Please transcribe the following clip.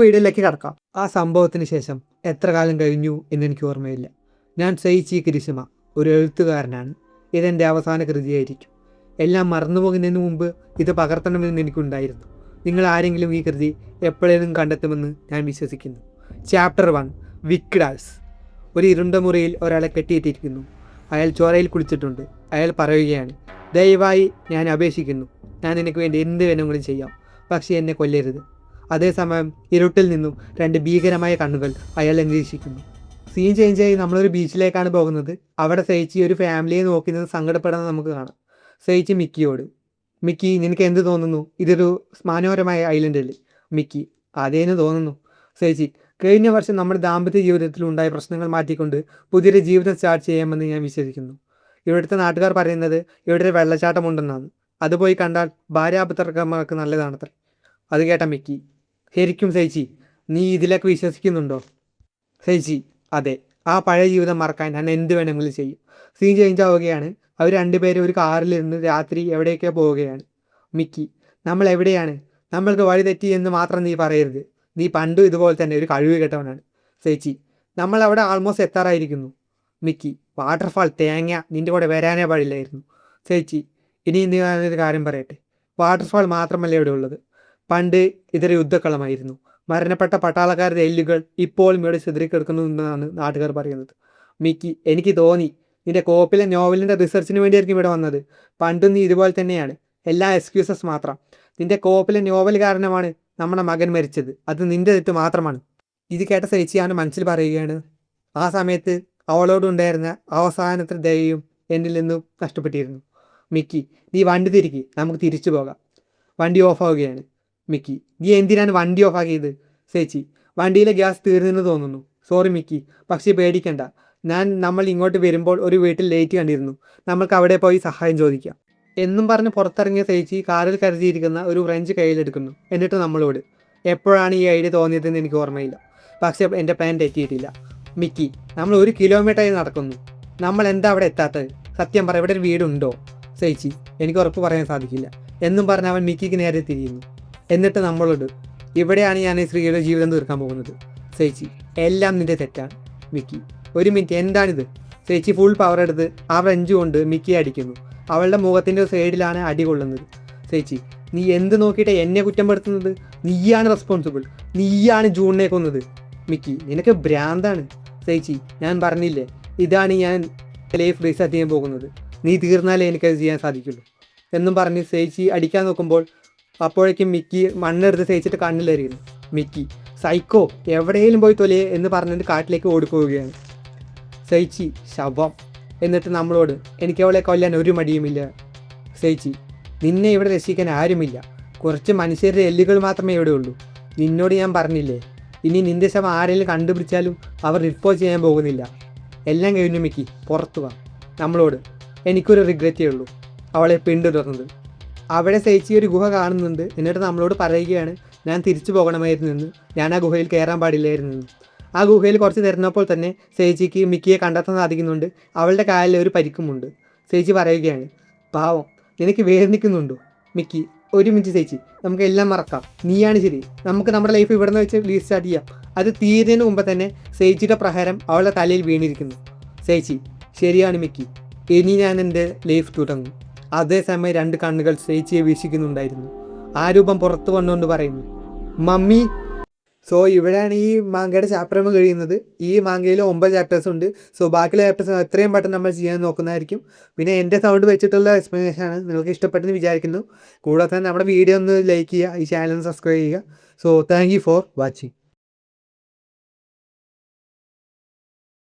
വീഡിയോയിലേക്ക് കടക്കാം. ആ സംഭവത്തിന് ശേഷം എത്ര കാലം കഴിഞ്ഞു എന്നെനിക്ക് ഓർമ്മയില്ല. ഞാൻ സെയിച്ചി കിരിഷിമ ഒരു എഴുത്തുകാരനാണ്. ഇതെൻ്റെ അവസാന കൃതിയായിരിക്കും. എല്ലാം മറന്നുപോകുന്നതിന് മുമ്പ് ഇത് പകർത്തണമെന്ന് എനിക്കുണ്ടായിരുന്നു. നിങ്ങൾ ആരെങ്കിലും ഈ കൃതി എപ്പോഴേലും കണ്ടെത്തുമെന്ന് ഞാൻ വിശ്വസിക്കുന്നു. ചാപ്റ്റർ 1 വിക്ഡാസ്. ഒരു ഇരുണ്ട മുറിയിൽ ഒരാളെ കെട്ടിയിട്ടിരിക്കുന്നു. അയാൾ ചോരയിൽ കുളിച്ചിട്ടുണ്ട്. അയാൾ പറയുകയാണ്, ദയവായി ഞാൻ അപേക്ഷിക്കുന്നു, ഞാൻ നിനക്ക് വേണ്ടി എന്ത് വേണമെങ്കിലും ചെയ്യാം, പക്ഷേ എന്നെ കൊല്ലരുത്. അതേസമയം ഇരുട്ടിൽ നിന്നും 2 ഭീകരമായ കണ്ണുകൾ അയാൾ നിരീക്ഷിക്കുന്നു. സീൻ ചേഞ്ചായി നമ്മളൊരു ബീച്ചിലേക്കാണ് പോകുന്നത്. അവിടെ സെയിച്ചി ഒരു ഫാമിലിയെ നോക്കുന്നത് സങ്കടപ്പെടുന്നത് നമുക്ക് കാണാം. സെയിച്ചി മിക്കിയോട്, മിക്കി നിനക്ക് എന്ത് തോന്നുന്നു? ഇതൊരു മനോഹരമായ ഐലൻഡ് അല്ലേ? മിക്കി, അതേന്ന് തോന്നുന്നു. സെയിച്ചി, കഴിഞ്ഞ വർഷം നമ്മുടെ ദാമ്പത്യ ജീവിതത്തിൽ ഉണ്ടായ പ്രശ്നങ്ങൾ മാറ്റിക്കൊണ്ട് പുതിയൊരു ജീവിതം സ്റ്റാർട്ട് ചെയ്യാമെന്ന് ഞാൻ വിശ്വസിക്കുന്നു. ഇവിടുത്തെ നാട്ടുകാർ പറയുന്നത് ഇവിടെ ഒരു വെള്ളച്ചാട്ടമുണ്ടെന്നാണ്. അത് പോയി കണ്ടാൽ ഭാര്യാഭർത്തൃക്കന്മാർക്ക് നല്ലതാണത്രേ. അത് കേട്ട മിക്കി, ശരിക്കും സെയിച്ചി നീ ഇതിലേക്ക് വിശ്വസിക്കുന്നുണ്ടോ? സെയിച്ചി, അതെ, ആ പഴയ ജീവിതം മറക്കാൻ ഞാൻ എന്ത് വേണമെങ്കിലും ചെയ്യും. സീൻ ചേഞ്ച് ആവുകയാണ്. അവർ 2 പേരും ഒരു കാറിലിരുന്ന് രാത്രി എവിടേക്കോ പോവുകയാണ്. മിക്കി, നമ്മൾ എവിടെയാണ്? നമ്മൾക്ക് വഴി തെറ്റി എന്ന് മാത്രം നീ പറയരുത്. നീ പണ്ടും ഇതുപോലെ തന്നെ ഒരു കഴിവ് കേട്ടവനാണ്. സെയിച്ചി, നമ്മൾ അവിടെ ആൾമോസ്റ്റ് എത്താറായിരിക്കുന്നു. മിക്കി, വാട്ടർഫാൾ തേങ്ങ, നിൻ്റെ കൂടെ വരാനേ പാടില്ലായിരുന്നു. സെയിച്ചി, ഇനി ഞാനൊരു കാര്യം പറയട്ടെ. വാട്ടർഫാൾ മാത്രമല്ല ഇവിടെ ഉള്ളത്. പണ്ട് ഇതൊരു യുദ്ധക്കളമായിരുന്നു. മരണപ്പെട്ട പട്ടാളക്കാരുടെ എല്ലുകൾ ഇപ്പോഴും ഇവിടെ ചിതറിക്കിടക്കുന്നുണ്ടെന്നാണ് നാട്ടുകാർ പറയുന്നത്. മിക്കി, എനിക്ക് തോന്നി നിന്റെ കോപ്പിലെ നോവലിൻ്റെ റിസർച്ചിന് വേണ്ടിയായിരിക്കും ഇവിടെ വന്നത്. പണ്ടും നീ ഇതുപോലെ തന്നെയാണ്, എല്ലാ എക്സ്ക്യൂസസ് മാത്രം. നിന്റെ കോപ്പിലെ നോവൽ കാരണമാണ് നമ്മുടെ മകൻ മരിച്ചത്. അത് നിന്റെ തെറ്റ് മാത്രമാണ്. ഇത് കേട്ട സെയിച്ചിയാണ് മനസ്സിൽ പറയുകയാണ്, ആ സമയത്ത് അവളോടുണ്ടായിരുന്ന അവസാനത്തെ ദയയും എന്നിൽ നിന്നും നഷ്ടപ്പെട്ടിരുന്നു. മിക്കി, നീ വണ്ടി തിരിക്ക്, നമുക്ക് തിരിച്ചു പോകാം. വണ്ടി ഓഫാവുകയാണ്. മിക്കി, നീ എന്തിനാണ് വണ്ടി ഓഫാക്കിയത്? സെയിച്ചി, വണ്ടിയിലെ ഗ്യാസ് തീർന്നെന്ന് തോന്നുന്നു. സോറി മിക്കി, പക്ഷേ പേടിക്കണ്ട, നമ്മൾ ഇങ്ങോട്ട് വരുമ്പോൾ ഒരു വീട്ടിൽ ലൈറ്റ് കണ്ടിരുന്നു. നമ്മൾക്ക് അവിടെ പോയി സഹായം ചോദിക്കാം എന്നും പറഞ്ഞ് പുറത്തിറങ്ങിയ സെയിച്ചി കാറിൽ കരുതിയിരിക്കുന്ന ഒരു ഫ്രഞ്ച് കയ്യിലെടുക്കുന്നു. എന്നിട്ട് നമ്മളോട്, എപ്പോഴാണ് ഈ ഐഡിയ തോന്നിയതെന്ന് എനിക്ക് ഓർമ്മയില്ല, പക്ഷേ എൻ്റെ പ്ലാൻ തെറ്റിയിട്ടില്ല. മിക്കി, നമ്മൾ 1 കിലോമീറ്ററായി നടക്കുന്നു, നമ്മൾ എന്താ അവിടെ എത്താത്തത്? സത്യം പറ, ഇവിടെ ഒരു വീടുണ്ടോ? സെയിച്ചി, എനിക്ക് ഉറപ്പ് പറയാൻ സാധിക്കില്ല എന്നും പറഞ്ഞ് അവൻ മിക്കിക്ക് നേരെ തിരിയുന്നു. എന്നിട്ട് നമ്മളോട്, ഇവിടെയാണ് ഞാൻ ഈ സ്ത്രീയുടെ ജീവിതം തീർക്കാൻ പോകുന്നത്. സെയിച്ചി, എല്ലാം നിൻ്റെ തെറ്റാണ്. മിക്കി, 1 മിനിറ്റ്, എന്താണിത്? സെയിച്ചി ഫുൾ പവർ എടുത്ത് ആ ഫ്രഞ്ച് കൊണ്ട് മിക്കിയെ അടിക്കുന്നു. അവളുടെ മുഖത്തിൻ്റെ സൈഡിലാണ് അടി കൊള്ളുന്നത്. സെയിച്ചി, നീ എന്ത് നോക്കിയിട്ട് എന്നെ കുറ്റപ്പെടുത്തുന്നത്? നീയാണ് റെസ്പോൺസിബിൾ, നീയാണ് ജൂണിനെ കൊന്നത്. മിക്കി, നിനക്ക് ഭ്രാന്താണ്. സെയിച്ചി, ഞാൻ പറഞ്ഞില്ലേ, ഇതാണ് ഞാൻ ലൈഫ് റീസെറ്റ് ചെയ്യാൻ പോകുന്നത്. നീ തീർന്നാലേ എനിക്കത് ചെയ്യാൻ സാധിക്കുള്ളൂ എന്നും പറഞ്ഞ് സെയിച്ചി അടിക്കാൻ നോക്കുമ്പോൾ അപ്പോഴേക്കും മിക്കി മണ്ണെടുത്ത് സെയിച്ചിട്ട് കണ്ണിലെറിയുന്നു. മിക്കി, സൈക്കോ, എവിടെയെങ്കിലും പോയി തൊലയെ എന്ന് പറഞ്ഞിട്ട് കാട്ടിലേക്ക് ഓടിപ്പോവുകയാണ്. സെയിച്ചി, ശവം. എന്നിട്ട് നമ്മളോട്, എനിക്ക് അവളെ കൊല്ലാൻ ഒരു മടിയുമില്ല. സെയിച്ചി, നിന്നെ ഇവിടെ രക്ഷിക്കാൻ ആരുമില്ല, കുറച്ച് മനുഷ്യരുടെ എല്ലുകൾ മാത്രമേ ഇവിടെ ഉള്ളൂ. നിന്നോട് ഞാൻ പറഞ്ഞില്ലേ, ഇനി നിൻ്റെ ശവം ആരെങ്കിലും കണ്ടുപിടിച്ചാലും അവർ റിപ്പോർട്ട് ചെയ്യാൻ പോകുന്നില്ല. എല്ലാം കഴിഞ്ഞു മിക്കി, പുറത്തു വാ. നമ്മളോട്, എനിക്കൊരു റിഗ്രറ്റേ ഉള്ളൂ, അവളെ പിന്തുടർന്നത്. അവിടെ സെയിച്ചി ഒരു ഗുഹ കാണുന്നുണ്ട്. എന്നിട്ട് നമ്മളോട് പറയുകയാണ്, ഞാൻ തിരിച്ചു പോകണമായിരുന്നെന്ന്, ഞാൻ ആ ഗുഹയിൽ കയറാൻ പാടില്ലായിരുന്നെന്ന്. ആ ഗുഹയിൽ കുറച്ച് തിരഞ്ഞപ്പോൾ തന്നെ സെയിച്ചിക്ക് മിക്കിയെ കണ്ടെത്താൻ സാധിക്കുന്നുണ്ട്. അവളുടെ കാലിൽ ഒരു പരിക്കുമുണ്ട്. സെയിച്ചി പറയുകയാണ്, പാവം, നിനക്ക് വേദനിക്കുന്നുണ്ടോ? മിക്കി, 1 മിനിറ്റ് സെയിച്ചി, നമുക്ക് എല്ലാം മറക്കാം, നീയാണ് ശരി, നമുക്ക് നമ്മുടെ ലൈഫ് ഇവിടെ നിന്ന് വെച്ച് റീസ്റ്റാർട്ട് ചെയ്യാം. അത് തീരുന്നതിന് മുമ്പ് തന്നെ സെയിച്ചിയുടെ പ്രഹരം അവളുടെ തലയിൽ വീണിരിക്കുന്നു. സെയിച്ചി, ശരിയാണ് മിക്കി, ഇനി ഞാൻ എൻ്റെ ലൈഫ് തുടങ്ങും. അതേസമയം 2 കണ്ണുകൾ സെയിച്ചിയെ വീക്ഷിക്കുന്നുണ്ടായിരുന്നു. ആ രൂപം പുറത്തു വന്നുകൊണ്ട് പറയുന്നു, മമ്മി. സോ ഇവിടെയാണ് ഈ മാങ്കയുടെ ചാപ്റ്റർ കഴിയുന്നത്. ഈ മാങ്കയിൽ 9 ചാപ്റ്റേഴ്സ് ഉണ്ട്. സോ ബാക്കിയുള്ള ചാപ്റ്റേഴ്സ് എത്രയും പെട്ടെന്ന് നമ്മൾ ചെയ്യാൻ നോക്കുന്നതായിരിക്കും. പിന്നെ എൻ്റെ സൗണ്ട് വെച്ചിട്ടുള്ള എക്സ്പ്ലനേഷനാണ്, നിങ്ങൾക്ക് ഇഷ്ടപ്പെട്ടെന്ന് വിചാരിക്കുന്നു. കൂടാതെ തന്നെ നമ്മുടെ വീഡിയോ ഒന്ന് ലൈക്ക് ചെയ്യുക, ഈ ചാനൽ ഒന്ന് സബ്സ്ക്രൈബ് ചെയ്യുക. So thank you for watching.